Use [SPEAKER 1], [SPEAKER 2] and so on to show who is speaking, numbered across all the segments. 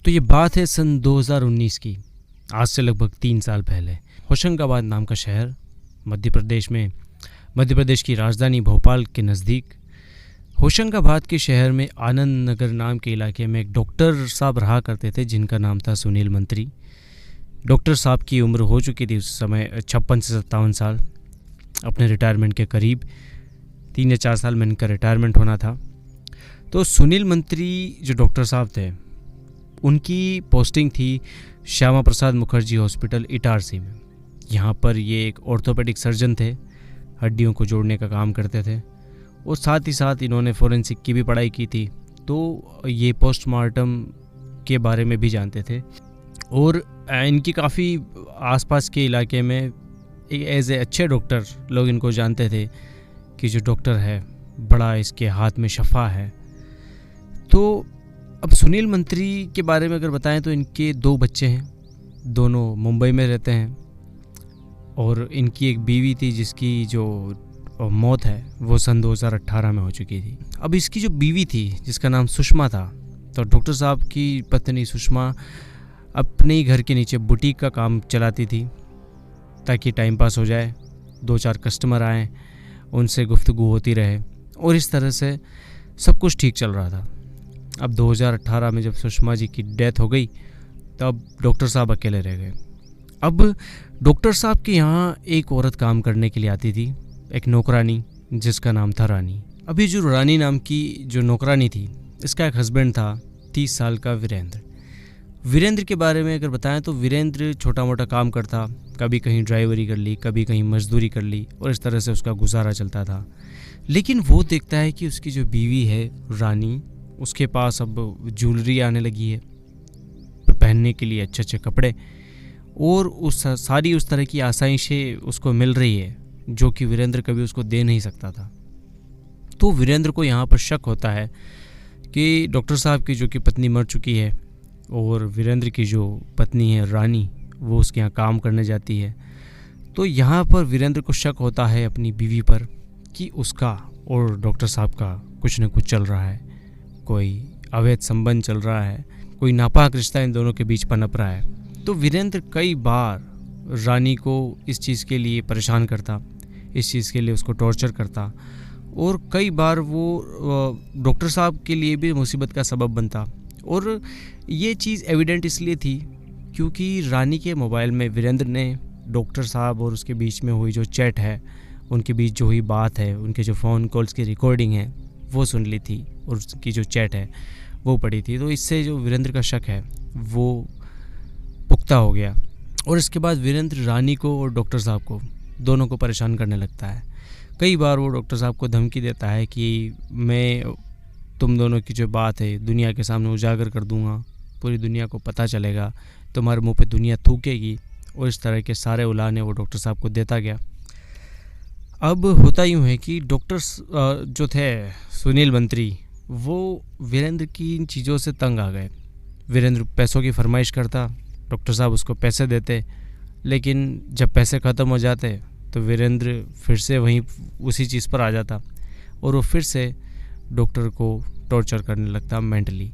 [SPEAKER 1] तो ये बात है सन 2019 की, आज से लगभग 3 साल पहले। होशंगाबाद नाम का शहर मध्य प्रदेश में, मध्य प्रदेश की राजधानी भोपाल के नज़दीक होशंगाबाद के शहर में आनंद नगर नाम के इलाके में एक डॉक्टर साहब रहा करते थे जिनका नाम था सुनील मंत्री। डॉक्टर साहब की उम्र हो चुकी थी उस समय 56 से 57 साल, अपने रिटायरमेंट के करीब 3 या 4 साल में इनका रिटायरमेंट होना था। तो सुनील मंत्री जो डॉक्टर साहब थे उनकी पोस्टिंग थी श्यामा प्रसाद मुखर्जी हॉस्पिटल इटारसी में। यहाँ पर ये एक ऑर्थोपेडिक सर्जन थे, हड्डियों को जोड़ने का काम करते थे और साथ ही साथ इन्होंने फोरेंसिक की भी पढ़ाई की थी, तो ये पोस्टमार्टम के बारे में भी जानते थे। और इनकी काफ़ी आसपास के इलाके में एज ए अच्छे डॉक्टर लोग इनको जानते थे कि जो डॉक्टर है बड़ा इसके हाथ में शफा है। तो अब सुनील मंत्री के बारे में अगर बताएं तो इनके 2 बच्चे हैं, दोनों मुंबई में रहते हैं और इनकी एक बीवी थी जिसकी जो मौत है वो सन 2018 में हो चुकी थी। अब इसकी जो बीवी थी जिसका नाम सुषमा था, तो डॉक्टर साहब की पत्नी सुषमा अपने ही घर के नीचे बुटीक का काम चलाती थी ताकि टाइम पास हो जाए, 2-4 कस्टमर आएँ, उनसे गुफ्तगू होती रहे और इस तरह से सब कुछ ठीक चल रहा था। अब 2018 में जब सुषमा जी की डेथ हो गई तब डॉक्टर साहब अकेले रह गए। अब डॉक्टर साहब के यहाँ एक औरत काम करने के लिए आती थी, एक नौकरानी जिसका नाम था रानी। अभी जो रानी नाम की जो नौकरानी थी इसका एक हस्बैंड था 30 साल का वीरेंद्र। वीरेंद्र के बारे में अगर बताएं तो वीरेंद्र छोटा मोटा काम करता, कभी कहीं ड्राइवरी कर ली, कभी कहीं मजदूरी कर ली और इस तरह से उसका गुजारा चलता था। लेकिन वो देखता है कि उसकी जो बीवी है रानी, उसके पास अब ज्वेलरी आने लगी है, पहनने के लिए अच्छे अच्छे कपड़े और उस तरह की आसाइशें उसको मिल रही है जो कि वीरेंद्र कभी उसको दे नहीं सकता था। तो वीरेंद्र को यहाँ पर शक होता है कि डॉक्टर साहब की जो कि पत्नी मर चुकी है और वीरेंद्र की जो पत्नी है रानी वो उसके यहाँ काम करने जाती है। तो यहाँ पर वीरेंद्र को शक होता है अपनी बीवी पर कि उसका और डॉक्टर साहब का कुछ न कुछ चल रहा है, कोई अवैध संबंध चल रहा है, कोई नापाक रिश्ता इन दोनों के बीच पनप रहा है। तो वीरेंद्र कई बार रानी को इस चीज़ के लिए परेशान करता, इस चीज़ के लिए उसको टॉर्चर करता और कई बार वो डॉक्टर साहब के लिए भी मुसीबत का सबब बनता। और ये चीज़ एविडेंट इसलिए थी क्योंकि रानी के मोबाइल में वीरेंद्र ने डॉक्टर साहब और उसके बीच में हुई जो चैट है, उनके बीच जो हुई बात है, उनके जो फ़ोन कॉल्स की रिकॉर्डिंग है वो सुन ली थी और उसकी जो चैट है वो पढ़ी थी। तो इससे जो वीरेंद्र का शक है वो पुख्ता हो गया और इसके बाद वीरेंद्र रानी को और डॉक्टर साहब को दोनों को परेशान करने लगता है। कई बार वो डॉक्टर साहब को धमकी देता है कि मैं तुम दोनों की जो बात है दुनिया के सामने उजागर कर दूंगा, पूरी दुनिया को पता चलेगा, तुम्हारे मुंह पे दुनिया थूकेगी और इस तरह के सारे उलाने वो डॉक्टर साहब को देता गया। अब होता यूँ है कि डॉक्टर जो थे सुनील मंत्री वो वीरेंद्र की इन चीज़ों से तंग आ गए। वीरेंद्र पैसों की फरमाइश करता, डॉक्टर साहब उसको पैसे देते, लेकिन जब पैसे ख़त्म हो जाते तो वीरेंद्र फिर से वहीं उसी चीज़ पर आ जाता और वो फिर से डॉक्टर को टॉर्चर करने लगता मेंटली।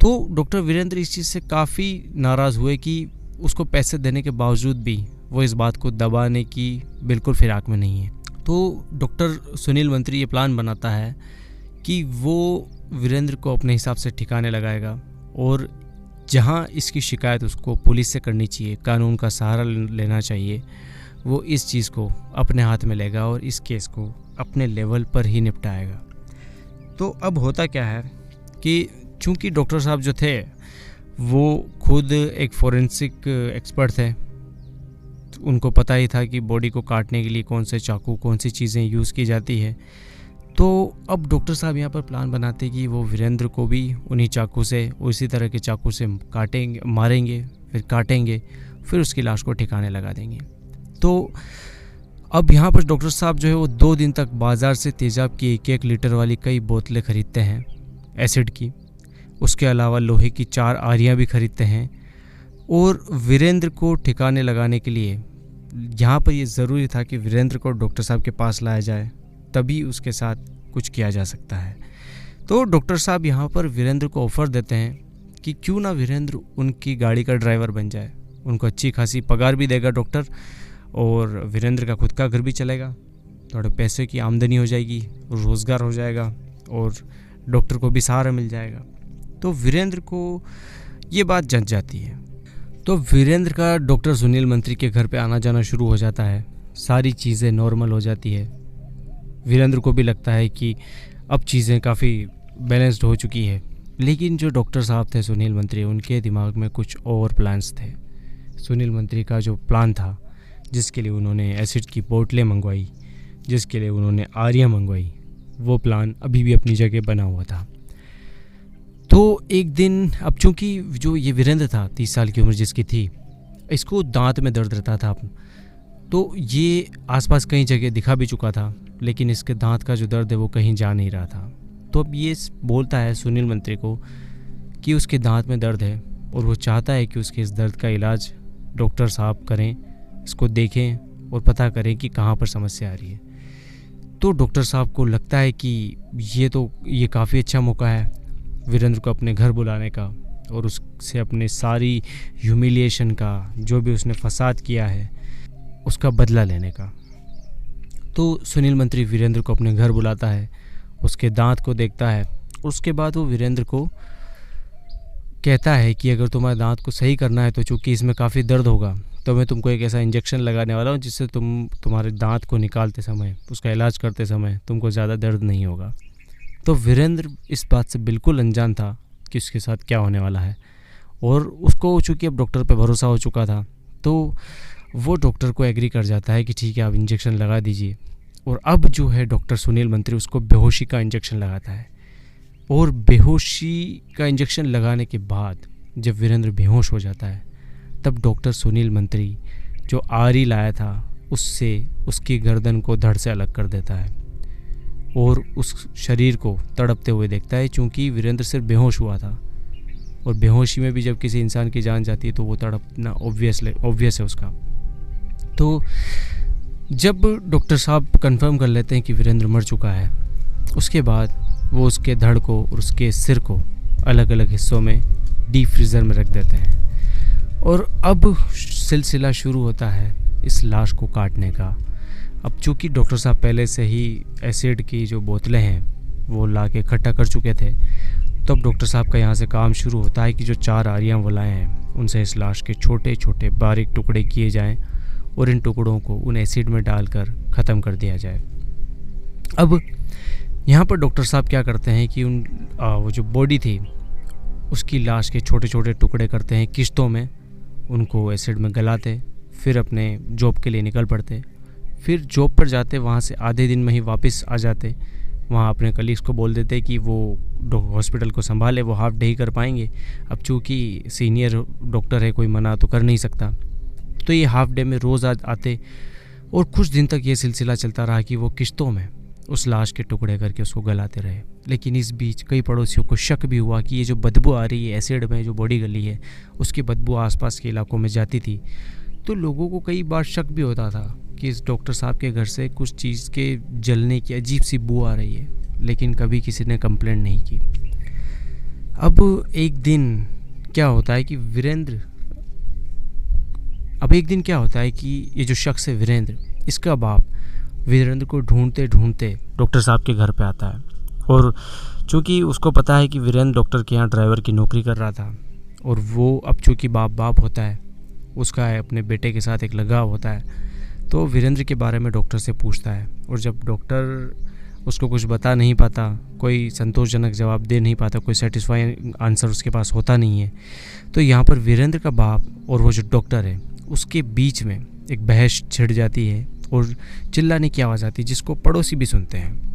[SPEAKER 1] तो डॉक्टर वीरेंद्र इस चीज़ से काफ़ी नाराज़ हुए कि उसको पैसे देने के बावजूद भी वो इस बात को दबाने की बिल्कुल फिराक में नहीं है। तो डॉक्टर सुनील मंत्री ये प्लान बनाता है कि वो वीरेंद्र को अपने हिसाब से ठिकाने लगाएगा और जहाँ इसकी शिकायत उसको पुलिस से करनी चाहिए, कानून का सहारा लेना चाहिए, वो इस चीज़ को अपने हाथ में लेगा और इस केस को अपने लेवल पर ही निपटाएगा। तो अब होता क्या है कि चूंकि डॉक्टर साहब जो थे वो खुद एक फोरेंसिक एक्सपर्ट थे, तो उनको पता ही था कि बॉडी को काटने के लिए कौन से चाकू, कौन सी चीज़ें यूज़ की जाती है। तो अब डॉक्टर साहब यहाँ पर प्लान बनाते कि वो वीरेंद्र को भी उन्हीं चाकू से, उसी तरह के चाकू से काटेंगे, मारेंगे, फिर काटेंगे, फिर उसकी लाश को ठिकाने लगा देंगे। तो अब यहाँ पर डॉक्टर साहब जो है वो 2 दिन तक बाज़ार से तेज़ाब की 1-1 लीटर वाली कई बोतलें ख़रीदते हैं एसिड की, उसके अलावा लोहे की 4 आरियाँ भी ख़रीदते हैं और वीरेंद्र को ठिकाने लगाने के लिए यहाँ पर ये ज़रूरी था कि वीरेंद्र को डॉक्टर साहब के पास लाया जाए, तभी उसके साथ कुछ किया जा सकता है। तो डॉक्टर साहब यहाँ पर वीरेंद्र को ऑफ़र देते हैं कि क्यों ना वीरेंद्र उनकी गाड़ी का ड्राइवर बन जाए। उनको अच्छी खासी पगार भी देगा डॉक्टर, और वीरेंद्र का खुद का घर भी चलेगा, थोड़े पैसे की आमदनी हो जाएगी, रोज़गार हो जाएगा, और डॉक्टर को भी सहारा मिल जाएगा। तो वीरेंद्र को ये बात जच जाती है। तो वीरेंद्र का डॉक्टर सुनील मंत्री के घर पे आना जाना शुरू हो जाता है, सारी चीज़ें नॉर्मल हो जाती है। वीरेंद्र को भी लगता है कि अब चीज़ें काफ़ी बैलेंस्ड हो चुकी है। लेकिन जो डॉक्टर साहब थे सुनील मंत्री, उनके दिमाग में कुछ और प्लान्स थे। सुनील मंत्री का जो प्लान था, जिसके लिए उन्होंने एसिड की बोतलें मंगवाई, जिसके लिए उन्होंने आरियाँ मंगवाई, वो प्लान अभी भी अपनी जगह बना हुआ था। तो एक दिन, अब चूँकि जो ये वीरेंद्र था 30 साल की उम्र जिसकी थी, इसको दांत में दर्द रहता था। तो ये आसपास कई जगह दिखा भी चुका था, लेकिन इसके दांत का जो दर्द है वो कहीं जा नहीं रहा था। तो अब ये बोलता है सुनील मंत्री को कि उसके दांत में दर्द है, और वो चाहता है कि उसके इस दर्द का इलाज डॉक्टर साहब करें, इसको देखें और पता करें कि कहाँ पर समस्या आ रही है। तो डॉक्टर साहब को लगता है कि ये काफ़ी अच्छा मौका है वीरेंद्र को अपने घर बुलाने का, और उससे अपने सारी ह्यूमिलिएशन का, जो भी उसने फसाद किया है, उसका बदला लेने का। तो सुनील मंत्री वीरेंद्र को अपने घर बुलाता है, उसके दांत को देखता है। उसके बाद वो वीरेंद्र को कहता है कि अगर तुम्हारे दांत को सही करना है, तो चूँकि इसमें काफ़ी दर्द होगा, तो मैं तुमको एक ऐसा इंजेक्शन लगाने वाला हूँ जिससे तुम्हारे दांत को निकालते समय, उसका इलाज करते समय तुमको ज़्यादा दर्द नहीं होगा। तो वीरेंद्र इस बात से बिल्कुल अनजान था कि उसके साथ क्या होने वाला है, और उसको चूँकि अब डॉक्टर पर भरोसा हो चुका था, तो वो डॉक्टर को एग्री कर जाता है कि ठीक है, आप इंजेक्शन लगा दीजिए। और अब जो है डॉक्टर सुनील मंत्री उसको बेहोशी का इंजेक्शन लगाता है, और बेहोशी का इंजेक्शन लगाने के बाद जब वीरेंद्र बेहोश हो जाता है, तब डॉक्टर सुनील मंत्री जो आरी लाया था उससे उसकी गर्दन को धड़ से अलग कर देता है, और उस शरीर को तड़पते हुए देखता है। चूँकि वीरेंद्र सिर्फ बेहोश हुआ था, और बेहोशी में भी जब किसी इंसान की जान जाती है तो वो तड़पना ऑब्वियस है उसका। तो जब डॉक्टर साहब कंफर्म कर लेते हैं कि वीरेंद्र मर चुका है, उसके बाद वो उसके धड़ को और उसके सिर को अलग अलग हिस्सों में डीप फ्रीज़र में रख देते हैं। और अब सिलसिला शुरू होता है इस लाश को काटने का। अब चूँकि डॉक्टर साहब पहले से ही एसिड की जो बोतलें हैं वो ला के इकट्ठा कर चुके थे, तो अब डॉक्टर साहब का यहाँ से काम शुरू होता है कि जो 4 आरियाँ वो लाए हैं, उनसे इस लाश के छोटे छोटे बारीक टुकड़े किए जाएँ, और इन टुकड़ों को उन एसिड में डालकर ख़त्म कर दिया जाए। अब यहाँ पर डॉक्टर साहब क्या करते हैं कि वो जो बॉडी थी उसकी लाश के छोटे छोटे टुकड़े करते हैं किश्तों में, उनको एसिड में गलाते, फिर अपने जॉब के लिए निकल पड़ते, फिर जॉब पर जाते, वहाँ से आधे दिन में ही वापस आ जाते। वहाँ अपने कलीग्स को बोल देते कि वो हॉस्पिटल को संभाले, वो हाफ डे ही कर पाएंगे। अब चूँकि सीनियर डॉक्टर है, कोई मना तो कर नहीं सकता, तो ये हाफ डे में रोज़ आते, और कुछ दिन तक ये सिलसिला चलता रहा कि वो किश्तों में उस लाश के टुकड़े करके उसको गलाते रहे। लेकिन इस बीच कई पड़ोसियों को शक भी हुआ कि ये जो बदबू आ रही है एसिड में, जो बॉडी गली है, उसकी बदबू आसपास के इलाकों में जाती थी। तो लोगों को कई बार शक भी होता था कि इस डॉक्टर साहब के घर से कुछ चीज़ के जलने की अजीब सी बू आ रही है, लेकिन कभी किसी ने कंप्लेंट नहीं की। अब एक दिन क्या होता है कि ये जो शख्स है वीरेंद्र, इसका बाप वीरेंद्र को ढूंढते ढूंढते डॉक्टर साहब के घर पे आता है। और चूँकि उसको पता है कि वीरेंद्र डॉक्टर के यहाँ ड्राइवर की नौकरी कर रहा था, और वो अब चूँकि बाप होता है, उसका अपने बेटे के साथ एक लगाव होता है, तो वीरेंद्र के बारे में डॉक्टर से पूछता है। और जब डॉक्टर उसको कुछ बता नहीं पाता, कोई संतोषजनक जवाब दे नहीं पाता, कोई सेटिस्फाइंग आंसर उसके पास होता नहीं है, तो यहाँ पर वीरेंद्र का बाप और वो जो डॉक्टर है उसके बीच में एक बहस छिड़ जाती है, और चिल्लाने की आवाज़ आती है जिसको पड़ोसी भी सुनते हैं।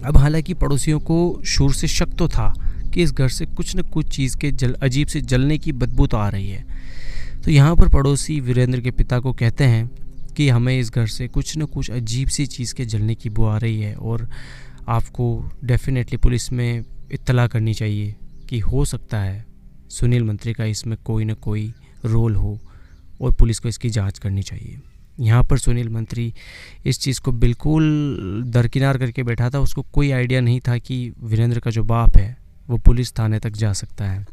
[SPEAKER 1] अब हालांकि पड़ोसियों को शुरू से शक तो था कि इस घर से कुछ न कुछ चीज़ के अजीब से जलने की बदबू तो आ रही है। तो यहाँ पर पड़ोसी वीरेंद्र के पिता को कहते हैं कि हमें इस घर से कुछ न कुछ अजीब सी चीज़ के जलने की बू आ रही है, और आपको डेफिनेटली पुलिस में इत्तला करनी चाहिए कि हो सकता है सुनील मंत्री का इसमें कोई न कोई रोल हो, और पुलिस को इसकी जांच करनी चाहिए। यहाँ पर सुनील मंत्री इस चीज़ को बिल्कुल दरकिनार करके बैठा था। उसको कोई आइडिया नहीं था कि वीरेंद्र का जो बाप है वो पुलिस थाने तक जा सकता है।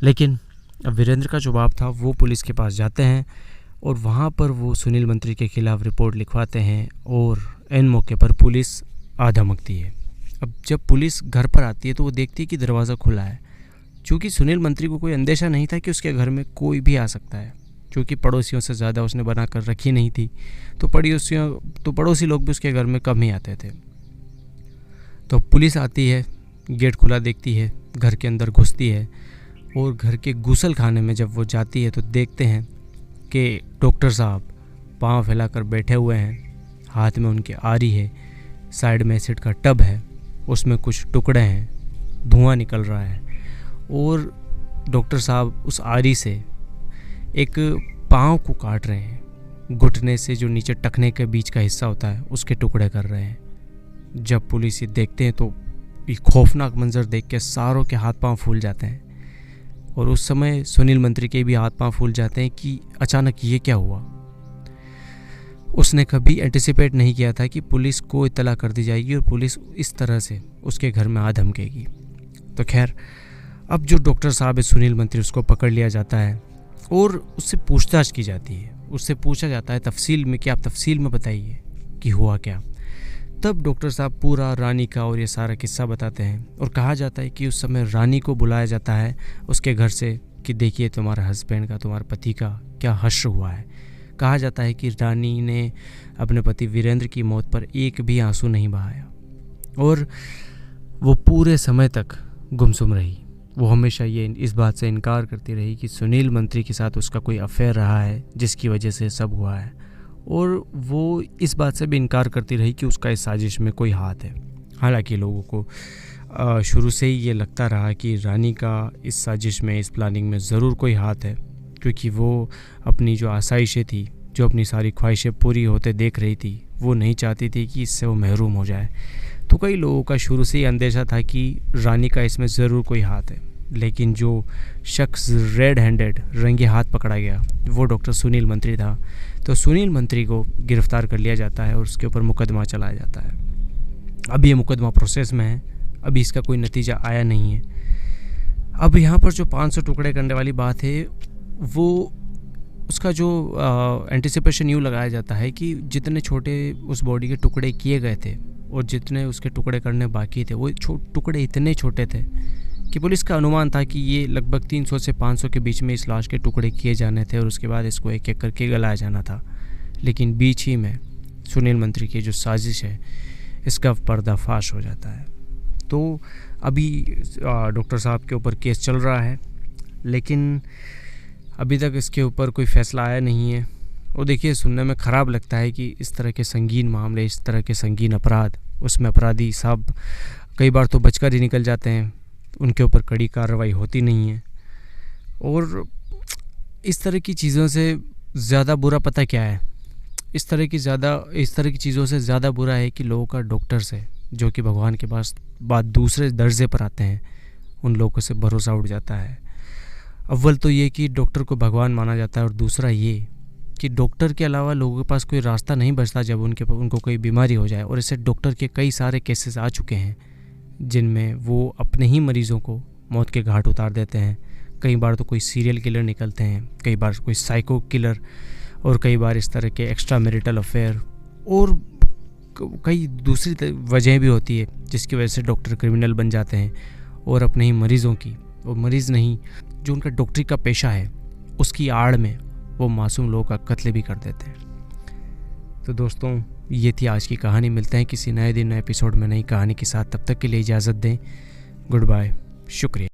[SPEAKER 1] लेकिन अब वीरेंद्र का जो बाप था वो पुलिस के पास जाते हैं और वहाँ पर वो सुनील मंत्री के खिलाफ़ रिपोर्ट लिखवाते हैं और एन मौके पर पुलिस आ धमकती है। अब जब पुलिस घर पर आती है तो वो देखती है कि दरवाज़ा खुला है, क्योंकि सुनील मंत्री को कोई अंदेशा नहीं था कि उसके घर में कोई भी आ सकता है, क्योंकि पड़ोसियों से ज़्यादा उसने बना कर रखी नहीं थी। तो पड़ोसी लोग भी उसके घर में कम ही आते थे। तो पुलिस आती है, गेट खुला देखती है, घर के अंदर घुसती है और घर के गुसल खाने में जब वो जाती है तो देखते हैं कि डॉक्टर साहब पाँव फैलाकर बैठे हुए हैं, हाथ में उनके आरी है, साइड में एसिड का टब है, उसमें कुछ टुकड़े हैं, धुआं निकल रहा है और डॉक्टर साहब उस आरी से एक पाँव को काट रहे हैं, घुटने से जो नीचे टखने के बीच का हिस्सा होता है उसके टुकड़े कर रहे हैं। जब पुलिस ये देखते हैं तो ये खौफनाक मंजर देख के सारों के हाथ पांव फूल जाते हैं और उस समय सुनील मंत्री के भी हाथ पांव फूल जाते हैं कि अचानक ये क्या हुआ। उसने कभी एंटिसिपेट नहीं किया था कि पुलिस को इत्तला कर दी जाएगी और पुलिस इस तरह से उसके घर में आ धमकेगी। तो खैर, अब जो डॉक्टर साहब है सुनील मंत्री, उसको पकड़ लिया जाता है और उससे पूछताछ की जाती है। उससे पूछा जाता है तफसील में कि आप तफसील में बताइए कि हुआ क्या। तब डॉक्टर साहब पूरा रानी का और ये सारा किस्सा बताते हैं और कहा जाता है कि उस समय रानी को बुलाया जाता है उसके घर से कि देखिए तुम्हारे हस्बैंड का, तुम्हारे पति का क्या हश्र हुआ है। कहा जाता है कि रानी ने अपने पति वीरेंद्र की मौत पर एक भी आंसू नहीं बहाया और वो पूरे समय तक गुमसुम रही। वो हमेशा ये इस बात से इनकार करती रही कि सुनील मंत्री के साथ उसका कोई अफेयर रहा है जिसकी वजह से सब हुआ है, और वो इस बात से भी इनकार करती रही कि उसका इस साजिश में कोई हाथ है। हालांकि लोगों को शुरू से ही ये लगता रहा कि रानी का इस साजिश में, इस प्लानिंग में ज़रूर कोई हाथ है, क्योंकि वो अपनी जो आसाइशें थी, जो अपनी सारी ख्वाहिशें पूरी होते देख रही थी, वो नहीं चाहती थी कि इससे वो महरूम हो जाए। तो कई लोगों का शुरू से ही अंदेशा था कि रानी का इसमें ज़रूर कोई हाथ है। लेकिन जो शख्स रेड हैंडेड, रंगे हाथ पकड़ा गया, वो डॉक्टर सुनील मंत्री था। तो सुनील मंत्री को गिरफ्तार कर लिया जाता है और उसके ऊपर मुकदमा चलाया जाता है। अभी ये मुकदमा प्रोसेस में है, अभी इसका कोई नतीजा आया नहीं है। अब यहाँ पर जो 500 टुकड़े करने वाली बात है, वो उसका जो एंटिसिपेशन यूँ लगाया जाता है कि जितने छोटे उस बॉडी के टुकड़े किए गए थे और जितने उसके टुकड़े करने बाकी थे, वो टुकड़े इतने छोटे थे कि पुलिस का अनुमान था कि ये लगभग 300 से 500 के बीच में इस लाश के टुकड़े किए जाने थे और उसके बाद इसको एक एक करके गलाया जाना था। लेकिन बीच ही में सुनील मंत्री की जो साजिश है, इसका पर्दाफाश हो जाता है। तो अभी डॉक्टर साहब के ऊपर केस चल रहा है, लेकिन अभी तक इसके ऊपर कोई फैसला आया नहीं है। और देखिए, सुनने में ख़राब लगता है कि इस तरह के संगीन मामले, इस तरह के संगीन अपराध, उसमें अपराधी साहब कई बार तो बचकर ही निकल जाते हैं, उनके ऊपर कड़ी कार्रवाई होती नहीं है। और इस तरह की चीज़ों से ज़्यादा बुरा पता क्या है, इस तरह की चीज़ों से ज़्यादा बुरा है कि लोगों का डॉक्टर से, जो कि भगवान के पास बात दूसरे दर्जे पर आते हैं, उन लोगों से भरोसा उठ जाता है। अव्वल तो ये कि डॉक्टर को भगवान माना जाता है, और दूसरा ये कि डॉक्टर के अलावा लोगों के पास कोई रास्ता नहीं बचता जब उनको कोई बीमारी हो जाए। और इससे डॉक्टर के कई सारे केसेस आ चुके हैं जिनमें वो अपने ही मरीज़ों को मौत के घाट उतार देते हैं। कई बार तो कोई सीरियल किलर निकलते हैं, कई बार कोई साइको किलर, और कई बार इस तरह के एक्स्ट्रा मैरिटल अफेयर, और कई दूसरी वजह भी होती है जिसकी वजह से डॉक्टर क्रिमिनल बन जाते हैं और अपने ही मरीज़ों की, और मरीज़ नहीं, जो उनका डॉक्टरी का पेशा है, उसकी आड़ में वो मासूम लोगों का कत्ल भी कर देते हैं। तो दोस्तों, ये थी आज की कहानी। मिलते हैं किसी नए दिन, नए एपिसोड में नई कहानी के साथ। तब तक के लिए इजाज़त दें। गुड बाय, शुक्रिया।